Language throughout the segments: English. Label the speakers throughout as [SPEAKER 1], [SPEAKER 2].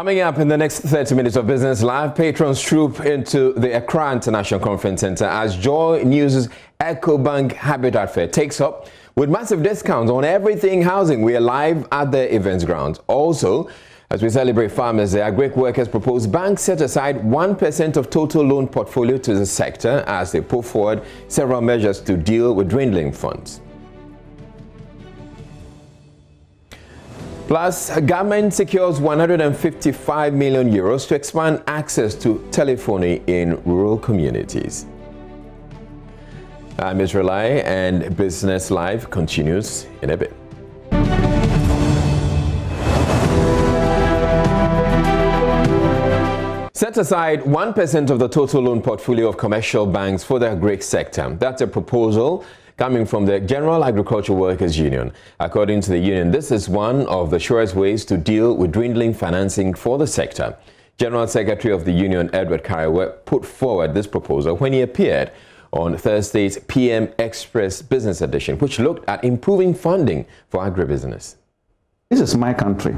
[SPEAKER 1] Coming up in the next 30 minutes of Business Live, patrons troop into the Accra International Conference Center as JoyNews' EcoBank Habitat Fair takes up with massive discounts on everything housing. We are live at the events grounds. Also, as we celebrate Farmers Day, agric workers propose banks set aside 1% of total loan portfolio to the sector as they put forward several measures to deal with dwindling funds. Plus, government secures 155 million euros to expand access to telephony in rural communities. I'm Israelai, and Business Live continues in a bit. Set aside 1% of the total loan portfolio of commercial banks for the agric sector. That's a proposal coming from the General Agricultural Workers Union. According to the union, this is one of the surest ways to deal with dwindling financing for the sector. General Secretary of the union, Edward Kariwe, put forward this proposal when he appeared on Thursday's PM Express Business Edition, which looked at improving funding for agribusiness.
[SPEAKER 2] This is my country.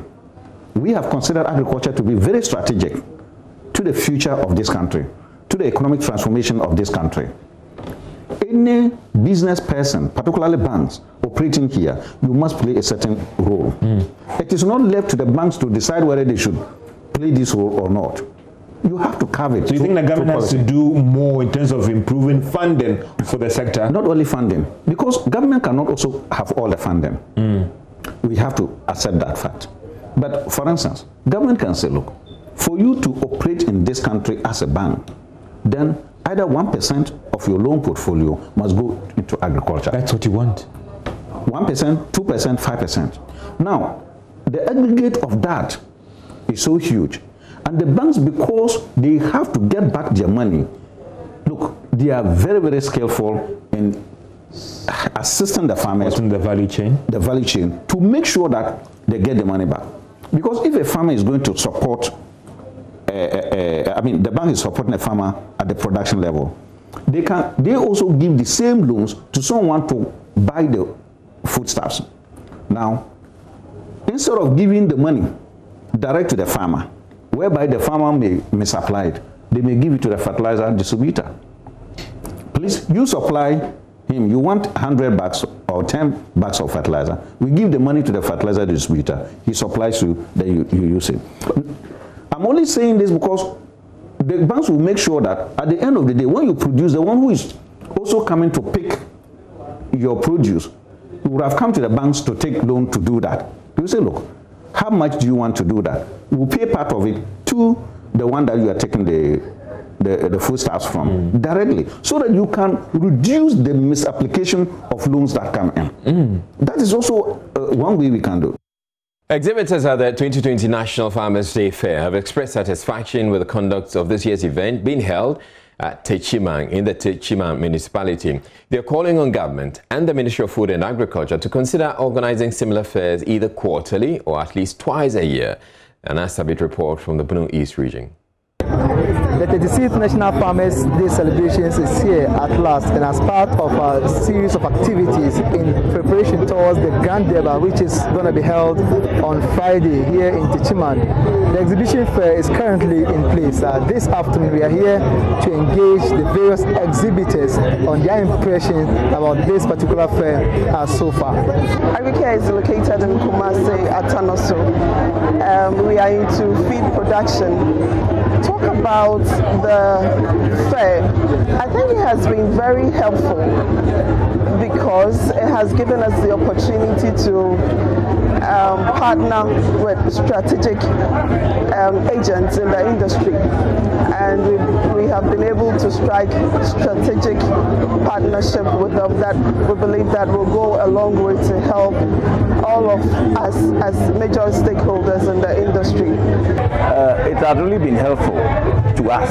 [SPEAKER 2] We have considered agriculture to be very strategic to the future of this country, to the economic transformation of this country. Any business person, particularly banks, operating here, you must play a certain role. It is not left to the banks to decide whether they should play this role or not. You have to carve it.
[SPEAKER 3] Do you think the government has to do more in terms of improving funding for the sector?
[SPEAKER 2] Not only funding, because government cannot also have all the funding. We have to accept that fact. But for instance, government can say, look, for you to operate in this country as a bank, then either 1% of your loan portfolio must go into agriculture.
[SPEAKER 3] That's what you want.
[SPEAKER 2] 1%, 2%, 5%. Now, the aggregate of that is so huge. And the banks, because they have to get back their money, look, they are very, very skillful in assisting the farmers
[SPEAKER 3] in the value chain.
[SPEAKER 2] The value chain, to make sure that they get the money back. Because if a farmer is going to support the bank is supporting a farmer at the production level. They also give the same loans to someone to buy the foodstuffs. Now, instead of giving the money direct to the farmer, whereby the farmer may misapply it, they may give it to the fertilizer distributor. Please, you supply him, you want 100 bags or 10 bags of fertilizer. We give the money to the fertilizer distributor. He supplies you, then you use it. I'm only saying this because the banks will make sure that at the end of the day, when you produce, the one who is also coming to pick your produce, you would have come to the banks to take loan to do that. You say, look, how much do you want to do that? We'll pay part of it to the one that you are taking the foodstuffs from directly, so that you can reduce the misapplication of loans that come in. That is also one way we can do.
[SPEAKER 1] Exhibitors at the 2020 National Farmers Day Fair have expressed satisfaction with the conduct of this year's event being held at Techimang in the Techimang municipality. They're calling on government and the Ministry of Food and Agriculture to consider organizing similar fairs either quarterly or at least twice a year. An Asabit report from the Bunu East region.
[SPEAKER 4] The 36th National Farmers Day celebrations is here at last, and as part of a series of activities in preparation towards the Grand Deba, which is going to be held on Friday here in Techimang. The exhibition fair is currently in place. This afternoon we are here to engage the various exhibitors on their impression about this particular fair so far.
[SPEAKER 5] Agriculture is located in Kumasi at Tanoso. We are into feed production. Talk about the fair. I think it has been very helpful because it has given us the opportunity to partner with strategic agents in the industry, and we have been able to strike strategic partnership with them that we believe that will go a long way to help all of us as major stakeholders in the industry.
[SPEAKER 6] It has really been helpful to us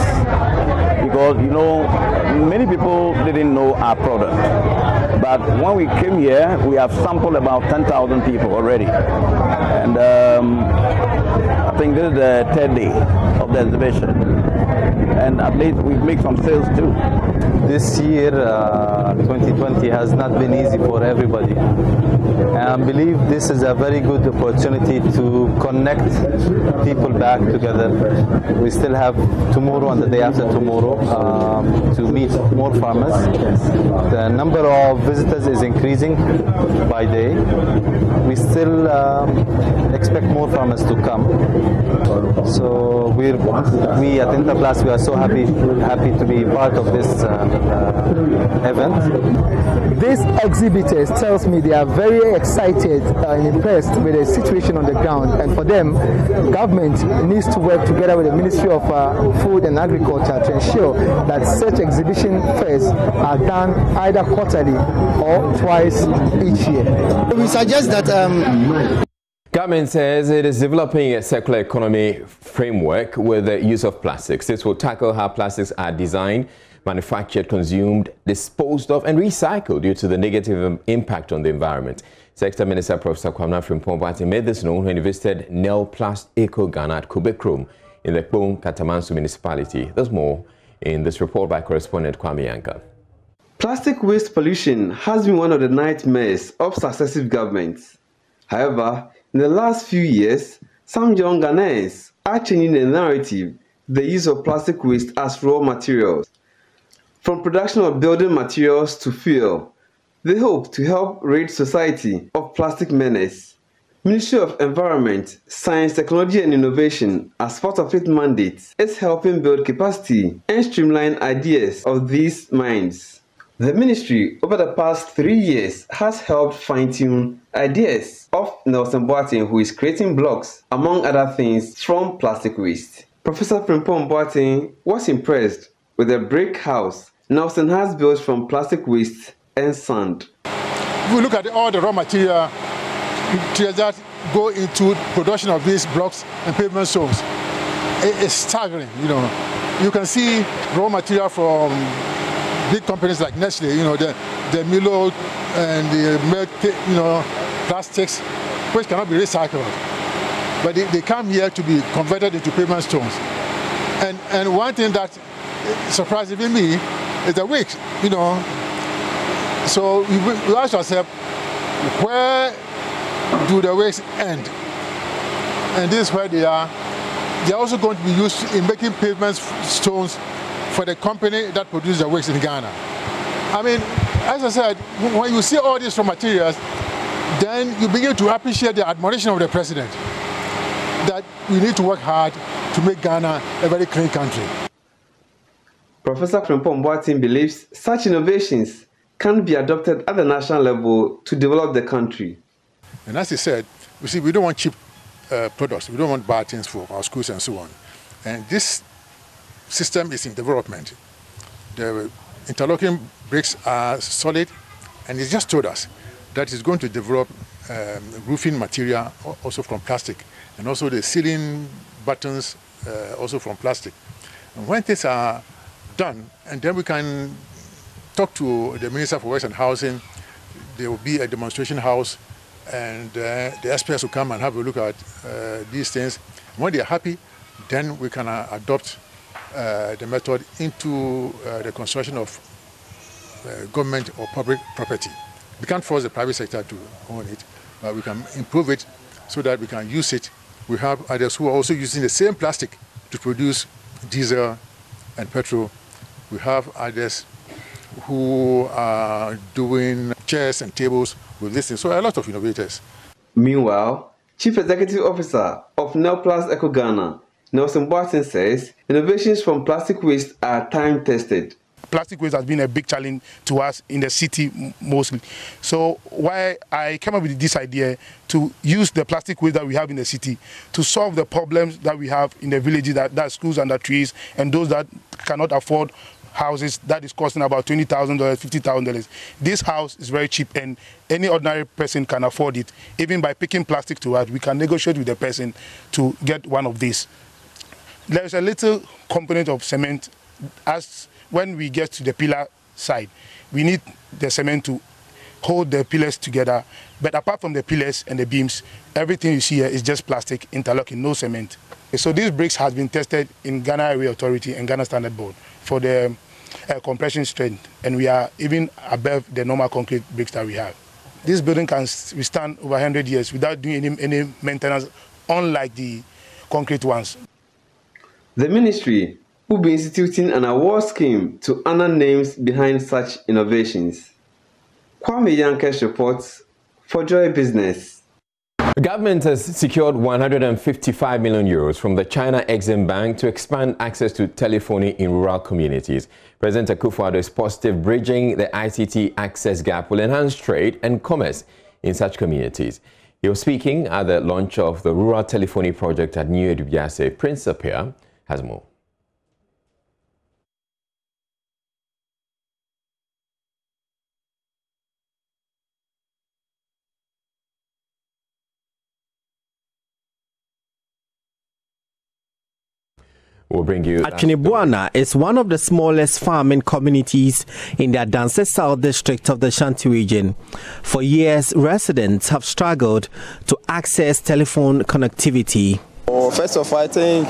[SPEAKER 6] because, you know, many people didn't know our product. But when we came here, we have sampled about 10,000 people already. And I think this is the third day of the exhibition. and at least we make some sales too.
[SPEAKER 7] This year, 2020, has not been easy for everybody. And I believe this is a very good opportunity to connect people back together. We still have tomorrow and the day after tomorrow to meet more farmers. The number of visitors is increasing by day. We still expect more farmers to come. So we at Interplast, we are so happy to be part of this event.
[SPEAKER 4] These exhibitors tells me they are very excited and impressed with the situation on the ground, and for them, government needs to work together with the Ministry of Food and Agriculture to ensure that such exhibition fairs are done either quarterly or twice each year.
[SPEAKER 8] We suggest that
[SPEAKER 1] Government says it is developing a circular economy framework with the use of plastics. This will tackle how plastics are designed, manufactured, consumed, disposed of and recycled due to the negative impact on the environment. Sector Minister Professor Kwamna Frimpong made this known when he visited Nelplast Eco Ghana at Kubekrom in the Kpong Katamanso municipality. There's more in this report by correspondent Kwame Yanka.
[SPEAKER 9] Plastic waste pollution has been one of the nightmares of successive governments. However, in the last few years, some young Ghanaians are changing the narrative, the use of plastic waste as raw materials. From production of building materials to fuel, they hope to help rid society of plastic menace. Ministry of Environment, Science, Technology and Innovation, as part of its mandate, is helping build capacity and streamline ideas of these minds. The ministry, over the past 3 years, has helped fine-tune ideas of Nelson Boateng, who is creating blocks, among other things, from plastic waste. Professor Frimpong Boateng was impressed with the brick house Nelson has built from plastic waste and sand.
[SPEAKER 10] If we look at all the raw material that go into production of these blocks and pavement stones, it's staggering. You can see raw material from big companies like Nestle, the Milo and the milk, plastics, which cannot be recycled. But they come here to be converted into pavement stones. And one thing that surprised even me is the weight, So we ask ourselves, where do the waste end? And this is where they are. They're also going to be used in making pavement stones for the company that produces the waste in Ghana. I mean, as I said, when you see all these raw materials, then you begin to appreciate the admiration of the president that we need to work hard to make Ghana a very clean country.
[SPEAKER 9] Professor Frimpong Boateng believes such innovations can be adopted at the national level to develop the country.
[SPEAKER 10] And as he said, we don't want cheap products. We don't want bad things for our schools and so on. And this system is in development. The interlocking bricks are solid, and he just told us that it's going to develop roofing material also from plastic, and also the ceiling buttons also from plastic. And when things are done, and then we can talk to the Minister for Works and Housing, there will be a demonstration house, and the experts will come and have a look at these things. When they are happy, then we can adopt the method into the construction of government or public property. We can't force the private sector to own it, but we can improve it so that we can use it. We have others who are also using the same plastic to produce diesel and petrol. We have others who are doing chairs and tables with this thing. So a lot of innovators.
[SPEAKER 9] Meanwhile, Chief Executive Officer of Nelplast Eco Ghana, Nelson Boateng, says innovations from plastic waste are time-tested.
[SPEAKER 11] Plastic waste has been a big challenge to us in the city mostly. So why I came up with this idea to use the plastic waste that we have in the city to solve the problems that we have in the villages, that schools under trees, and those that cannot afford houses that is costing about $20,000, $50,000. This house is very cheap and any ordinary person can afford it. Even by picking plastic to us, we can negotiate with the person to get one of these. There is a little component of cement. As when we get to the pillar side, we need the cement to hold the pillars together. But apart from the pillars and the beams, everything you see here is just plastic interlocking, no cement. So these bricks has been tested in Ghana Area Authority and Ghana Standard Board for the compression strength, and we are even above the normal concrete bricks that we have. This building can withstand over 100 years without doing any maintenance, unlike the concrete ones.
[SPEAKER 9] The ministry will be instituting an award scheme to honor names behind such innovations. Kwame Yankesh reports for Joy Business.
[SPEAKER 1] The government has secured 155 million euros from the China Exim Bank to expand access to telephony in rural communities. President Akufo-Addo is positive bridging the ICT access gap will enhance trade and commerce in such communities. He was speaking at the launch of the rural telephony project at New Edubiase. Prince Apia has more. We'll bring you.
[SPEAKER 8] Achinibuana is one of the smallest farming communities in the Adanse South district of the Shanti region. For years, residents have struggled to access telephone connectivity.
[SPEAKER 12] First of all, I think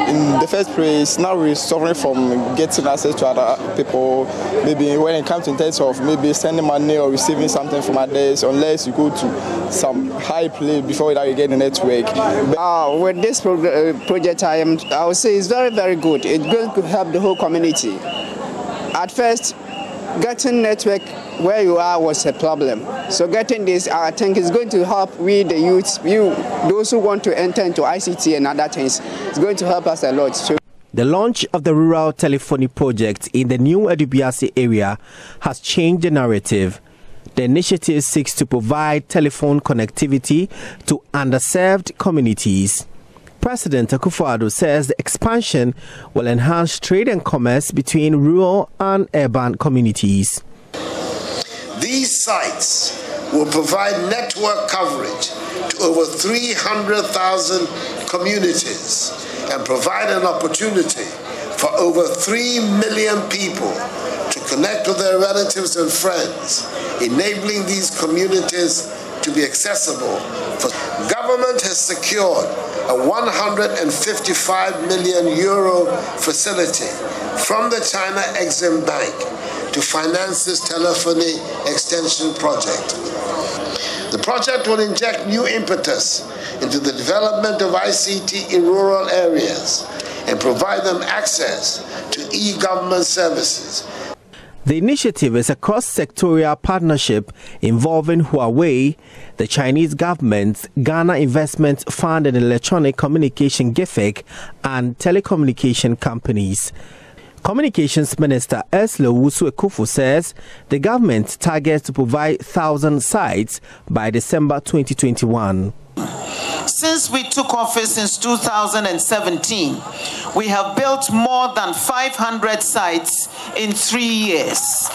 [SPEAKER 12] in the first place, now we're suffering from getting access to other people. Maybe when it comes in terms of maybe sending money or receiving something from others, unless you go to some high place before that you get the network.
[SPEAKER 13] With this project, I would say it's very, very good. It's going to help the whole community. At first, getting network where you are was a problem. So getting this, I think, is going to help we, the youths, those who want to enter into ICT and other things. It's going to help us a lot. So
[SPEAKER 8] the launch of the rural telephony project in the New Edubiase area has changed the narrative. The initiative seeks to provide telephone connectivity to underserved communities. President Akufo-Addo says the expansion will enhance trade and commerce between rural and urban communities.
[SPEAKER 14] These sites will provide network coverage to over 300,000 communities and provide an opportunity for over 3 million people to connect with their relatives and friends, enabling these communities to be accessible. Government has secured a 155 million euro facility from the China Exim Bank to finance this telephony extension project. The project will inject new impetus into the development of ICT in rural areas and provide them access to e-government services.
[SPEAKER 8] The initiative is a cross-sectorial partnership involving Huawei, the Chinese government, Ghana Investment Fund and Electronic Communication GIFIC, and telecommunication companies. Communications Minister Ursula Wusu-Ekufu says the government targets to provide 1,000 sites by December 2021.
[SPEAKER 15] Since we took office since 2017, we have built more than 500 sites in 3 years.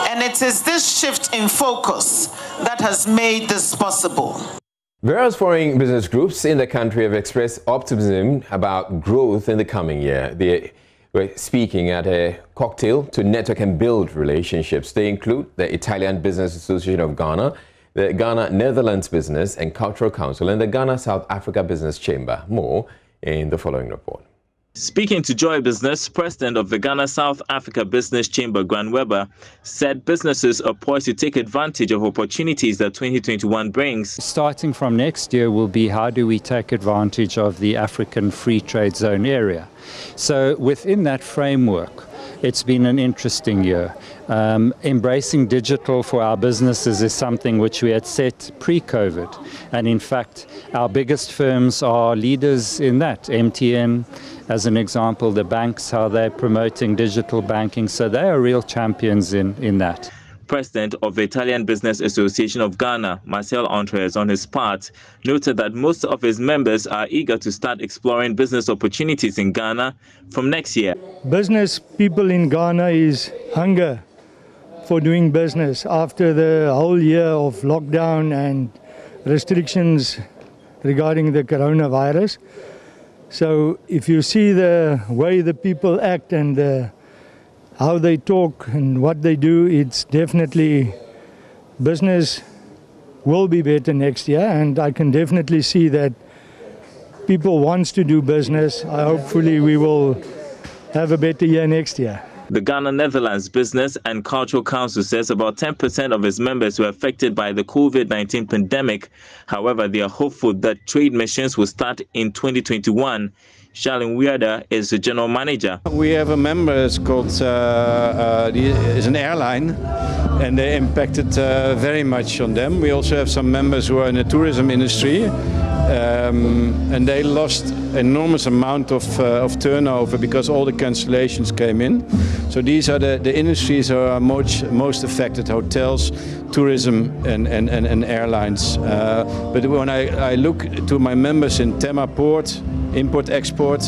[SPEAKER 15] And it is this shift in focus that has made this possible.
[SPEAKER 1] Various foreign business groups in the country have expressed optimism about growth in the coming year. They were speaking at a cocktail to network and build relationships. They include the Italian Business Association of Ghana, the Ghana Netherlands Business and Cultural Council, and the Ghana South Africa Business Chamber. More in the following report.
[SPEAKER 16] Speaking to Joy Business, President of the Ghana South Africa Business Chamber, Grant Weber, said businesses are poised to take advantage of opportunities that 2021 brings.
[SPEAKER 17] Starting from next year will be how do we take advantage of the African Free Trade Zone area. So within that framework, it's been an interesting year. Embracing digital for our businesses is something which we had set pre-COVID. And in fact, our biggest firms are leaders in that. MTN, as an example, the banks, how they're promoting digital banking. So they are real champions in that.
[SPEAKER 16] President of the Italian Business Association of Ghana, Marcel Andres, on his part, noted that most of his members are eager to start exploring business opportunities in Ghana from next year.
[SPEAKER 18] Business people in Ghana is hunger for doing business after the whole year of lockdown and restrictions regarding the coronavirus. So if you see the way the people act and how they talk and what they do, it's definitely business will be better next year, and I can definitely see that people wants to do business. Hopefully we will have a better year next year.
[SPEAKER 16] The Ghana-Netherlands Business and Cultural Council says about 10% of its members were affected by the COVID-19 pandemic. However, they are hopeful that trade missions will start in 2021. Charlene Weirder is the general manager.
[SPEAKER 19] We have a member, it's called, is an airline, and they impacted very much on them. We also have some members who are in the tourism industry, and they lost enormous amount of turnover because all the cancellations came in. So these are the industries that are most affected: hotels, tourism, and airlines. But when I look to my members in Tema Port, import-export,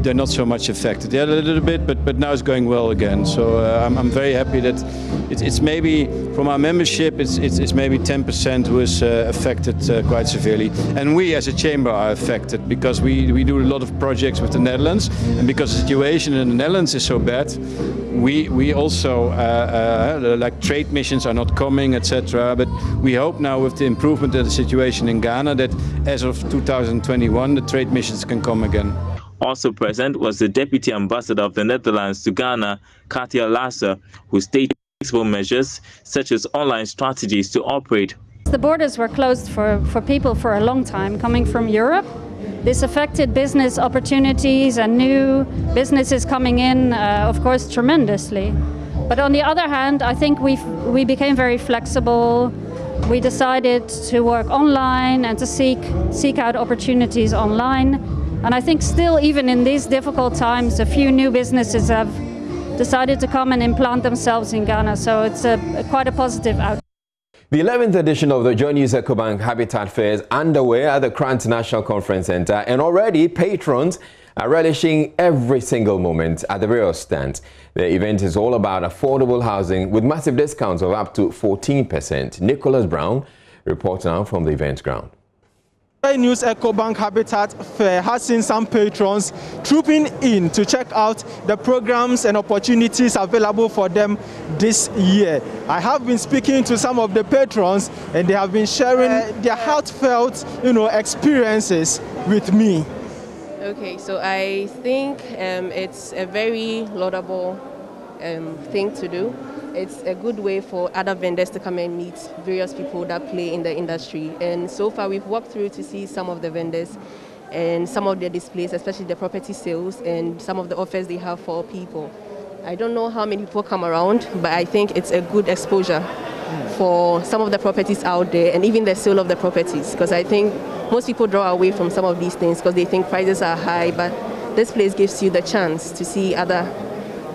[SPEAKER 19] they're not so much affected. They're a little bit, but now it's going well again. So I'm very happy that it's maybe from our membership, it's maybe 10% who is affected quite severely. And we as a chamber are affected because we do a lot of projects with the Netherlands, and because the situation in the Netherlands is so bad, we also like trade missions are not coming, etc. But we hope now with the improvement of the situation in Ghana that as of 2021 the trade missions can come again.
[SPEAKER 16] Also present was the Deputy Ambassador of the Netherlands to Ghana, Katia Lasser, who stated flexible measures such as online strategies to operate.
[SPEAKER 20] The borders were closed for people for a long time coming from Europe. This affected business opportunities and new businesses coming in, of course, tremendously. But on the other hand, I think we became very flexible. We decided to work online and to seek out opportunities online. And I think still, even in these difficult times, a few new businesses have decided to come and implant themselves in Ghana. So it's quite a positive outcome.
[SPEAKER 1] The 11th edition of the JoyNews EcoBank Habitat Fair is underway at the Accra International Conference Center, and already patrons are relishing every single moment at the various stands. The event is all about affordable housing with massive discounts of up to 14%. Nicholas Brown reports now from the event ground.
[SPEAKER 21] JoyNews EcoBank Habitat Fair has seen some patrons trooping in to check out the programs and opportunities available for them this year. I have been speaking to some of the patrons, and they have been sharing their heartfelt, experiences with me.
[SPEAKER 22] Okay, so I think it's a very laudable thing to do. It's a good way for other vendors to come and meet various people that play in the industry. And so far we've walked through to see some of the vendors and some of their displays, especially the property sales and some of the offers they have for people. I don't know how many people come around, but I think it's a good exposure for some of the properties out there and even the sale of the properties, because I think most people draw away from some of these things because they think prices are high, but this place gives you the chance to see other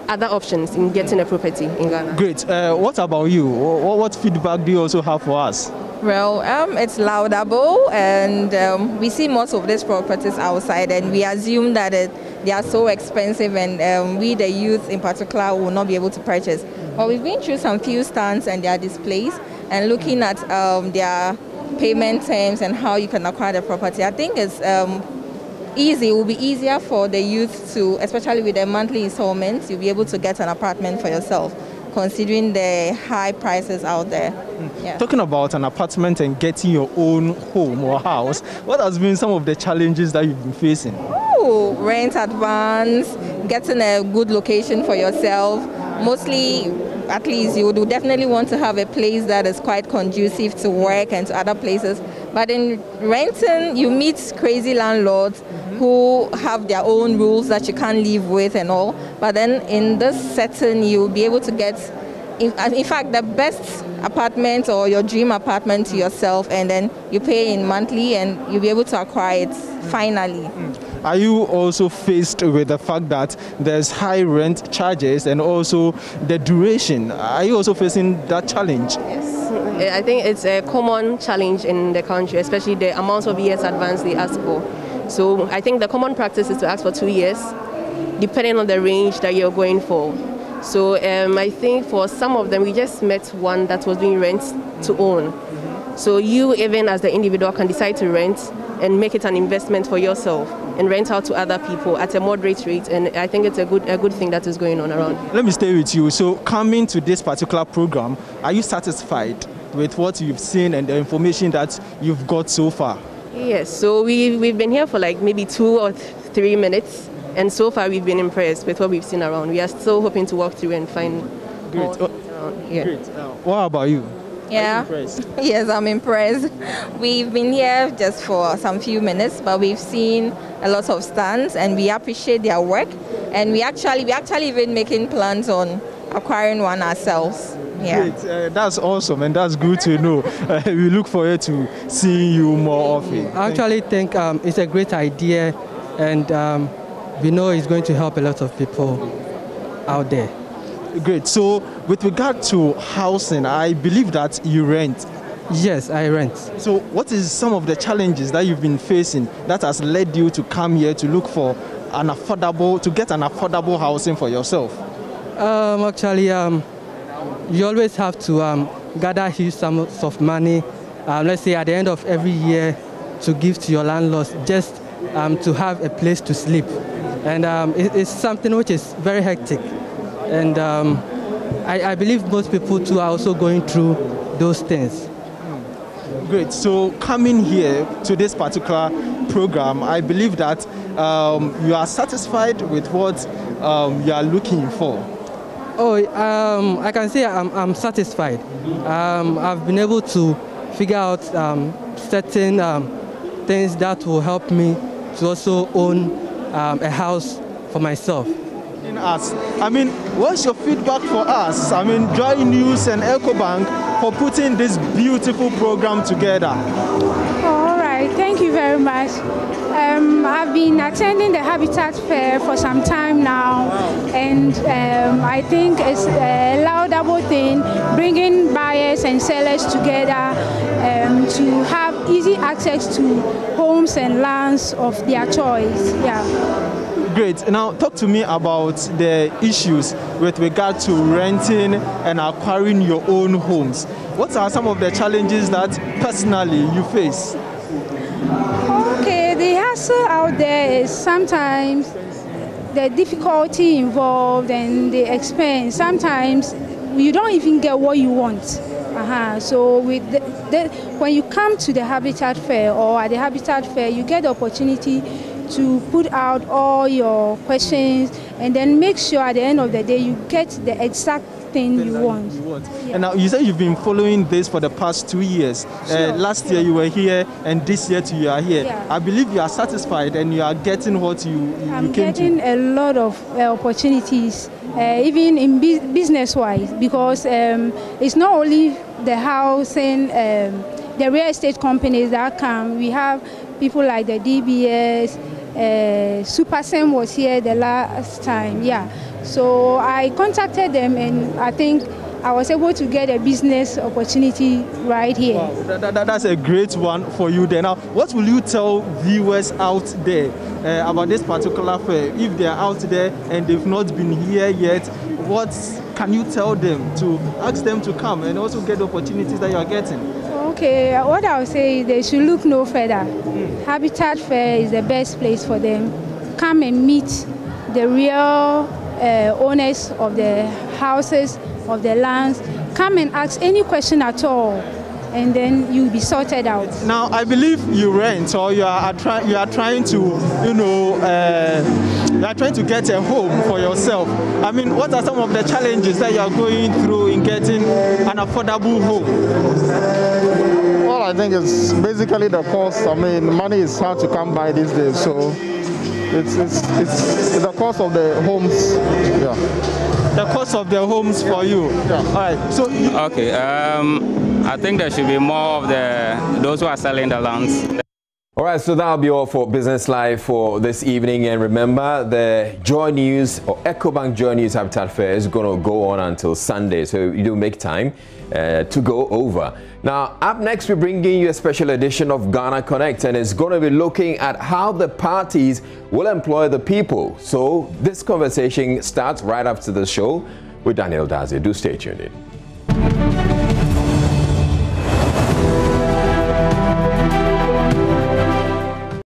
[SPEAKER 22] options in getting a property in Ghana.
[SPEAKER 21] Great. What about you? What feedback do you also have for us?
[SPEAKER 23] Well, it's laudable, and we see most of these properties outside, and we assume that they are so expensive, and we, the youth in particular, will not be able to purchase. But we've been through some few stands and their displays, and looking at their payment terms and how you can acquire the property. I think it's easy. It will be easier for the youth to, especially with their monthly installments, you'll be able to get an apartment for yourself, considering the high prices out there. Yeah.
[SPEAKER 21] Talking about an apartment and getting your own home or house, what has been some of the challenges that you've been facing?
[SPEAKER 23] Oh, rent advance, getting a good location for yourself. Mostly, at least you would definitely want to have a place that is quite conducive to work and to other places. But in renting, you meet crazy landlords who have their own rules that you can't live with and all. But then in this setting, you'll be able to get, in fact, the best apartment or your dream apartment to yourself, and then you pay in monthly and you'll be able to acquire it finally.
[SPEAKER 21] Are you also faced with the fact that there's high rent charges and also the duration? Are you also facing that challenge?
[SPEAKER 22] Yes. I think it's a common challenge in the country, especially the amount of years advance they ask for. So I think the common practice is to ask for 2 years, depending on the range that you're going for. So I think for some of them, we just met one that was doing rent to own. So you, even as the individual, can decide to rent and make it an investment for yourself. and rent out to other people at a moderate rate. And I think it's a good thing that is going on around.
[SPEAKER 21] Let me stay with you. So coming to this particular program, are you satisfied with what you've seen and the information that you've got so far?
[SPEAKER 22] Yes, so we've been here for like maybe 2 or 3 minutes, and so far we've been impressed with what we've seen around. We are still hoping to walk through and find more things around. Yeah.
[SPEAKER 21] Great. What about you?
[SPEAKER 23] Yeah. Yes, I'm impressed. We've been here just for some few minutes, but we've seen a lot of stands, and we appreciate their work. And we actually even making plans on acquiring one ourselves. Yeah.
[SPEAKER 21] Great. That's awesome, and that's good to know. We look forward to seeing you more often.
[SPEAKER 2] I actually think it's a great idea, and we know it's going to help a lot of people out there.
[SPEAKER 21] Great. So with regard to housing, I believe that you rent.
[SPEAKER 2] Yes, I rent.
[SPEAKER 21] So what is some of the challenges that you've been facing that has led you to come here to look for to get an affordable housing for yourself?
[SPEAKER 2] Actually, you always have to gather huge sums of money, let's say at the end of every year, to give to your landlords just to have a place to sleep. And it's something which is very hectic. And I believe most people too are also going through those things.
[SPEAKER 21] Great. So coming here to this particular program, I believe that you are satisfied with what you are looking for.
[SPEAKER 2] Oh, I can say I'm satisfied. I've been able to figure out certain things that will help me to also own a house for myself.
[SPEAKER 21] I mean, what's your feedback for us? I mean, JoyNews and EcoBank for putting this beautiful program together.
[SPEAKER 3] All right, thank you very much. I've been attending the Habitat Fair for some time now, and I think it's a laudable thing, bringing buyers and sellers together to have easy access to homes and lands of their choice. Yeah.
[SPEAKER 21] Great. Now, talk to me about the issues with regard to renting and acquiring your own homes. What are some of the challenges that personally you face?
[SPEAKER 3] Okay, the hassle out there is sometimes the difficulty involved and the expense. Sometimes you don't even get what you want. So with when you come to the Habitat Fair or at the Habitat Fair, you get the opportunity to put out all your questions and then make sure at the end of the day you get the exact thing you want.
[SPEAKER 21] Yeah. And now you say you've been following this for the past 2 years. Sure. Last year you were here, and this year too you are here. Yeah. I believe you are satisfied and you are getting what you came to.
[SPEAKER 3] I'm getting a lot of opportunities, even in business-wise, because it's not only the housing, the real estate companies that come. We have people like the DBS, SuperSem was here the last time, yeah. So I contacted them, and I think I was able to get a business opportunity right here.
[SPEAKER 21] Wow, that's a great one for you there. Now, what will you tell viewers out there about this particular fair? If they are out there and they've not been here yet, what can you tell them to ask them to come and also get the opportunities that you are getting?
[SPEAKER 3] Okay, what I would say is they should look no further. Habitat Fair is the best place for them. Come and meet the real owners of the houses, of the lands. Come and ask any question at all, and then you'll be sorted out.
[SPEAKER 21] Now, I believe you rent, or you are trying to, you are trying to get a home for yourself. I mean, what are some of the challenges that you are going through in getting an affordable home?
[SPEAKER 5] Well, I think it's basically the cost. I mean, money is hard to come by these days, so it's the cost of the homes. Yeah.
[SPEAKER 21] The cost of the homes for you. Yeah. All right. So.
[SPEAKER 24] Okay. I think there should be more of those who are selling the lands.
[SPEAKER 1] All right, so that'll be all for Business Live for this evening. And remember, the JoyNews or EcoBank JoyNews Habitat Fair is going to go on until Sunday, so you do make time to go over. Now, up next, we're bringing you a special edition of Ghana Connect, and it's going to be looking at how the parties will employ the people. So this conversation starts right after the show with Daniel Dazi. Do stay tuned in.